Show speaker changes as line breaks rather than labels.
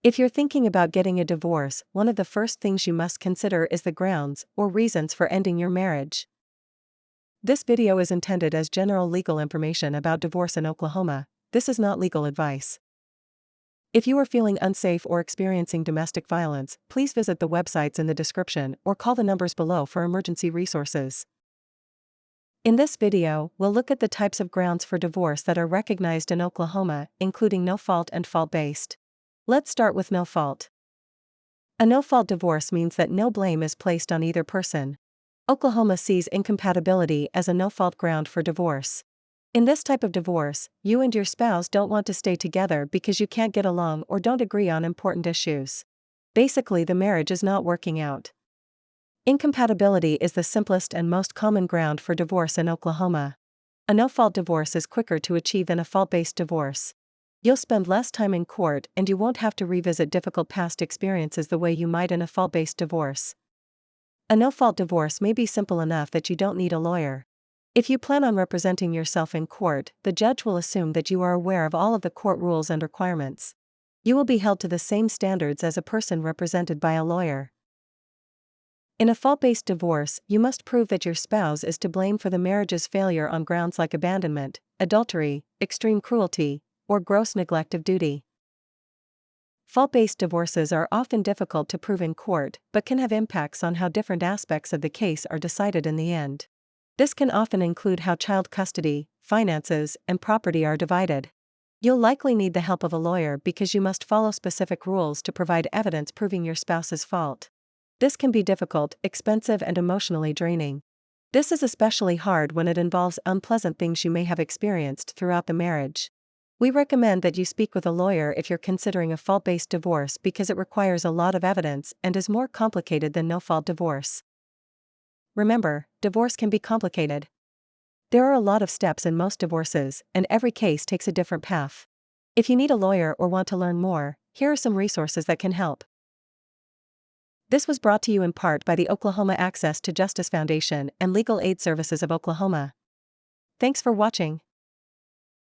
If you're thinking about getting a divorce, one of the first things you must consider is the grounds or reasons for ending your marriage. This video is intended as general legal information about divorce in Oklahoma. This is not legal advice. If you are feeling unsafe or experiencing domestic violence, please visit the websites in the description or call the numbers below for emergency resources. In this video, we'll look at the types of grounds for divorce that are recognized in Oklahoma, including no fault and fault-based. Let's start with no fault. A no-fault divorce means that no blame is placed on either person. Oklahoma sees incompatibility as a no-fault ground for divorce. In this type of divorce, you and your spouse don't want to stay together because you can't get along or don't agree on important issues. Basically, the marriage is not working out. Incompatibility is the simplest and most common ground for divorce in Oklahoma. A no-fault divorce is quicker to achieve than a fault-based divorce. You'll spend less time in court and you won't have to revisit difficult past experiences the way you might in a fault-based divorce. A no-fault divorce may be simple enough that you don't need a lawyer. If you plan on representing yourself in court, the judge will assume that you are aware of all of the court rules and requirements. You will be held to the same standards as a person represented by a lawyer. In a fault-based divorce, you must prove that your spouse is to blame for the marriage's failure on grounds like abandonment, adultery, extreme cruelty, or gross neglect of duty. Fault-based divorces are often difficult to prove in court, but can have impacts on how different aspects of the case are decided in the end. This can often include how child custody, finances, and property are divided. You'll likely need the help of a lawyer because you must follow specific rules to provide evidence proving your spouse's fault. This can be difficult, expensive, and emotionally draining. This is especially hard when it involves unpleasant things you may have experienced throughout the marriage. We recommend that you speak with a lawyer if you're considering a fault-based divorce because it requires a lot of evidence and is more complicated than no-fault divorce. Remember, divorce can be complicated. There are a lot of steps in most divorces, and every case takes a different path. If you need a lawyer or want to learn more, here are some resources that can help. This was brought to you in part by the Oklahoma Access to Justice Foundation and Legal Aid Services of Oklahoma. Thanks for watching.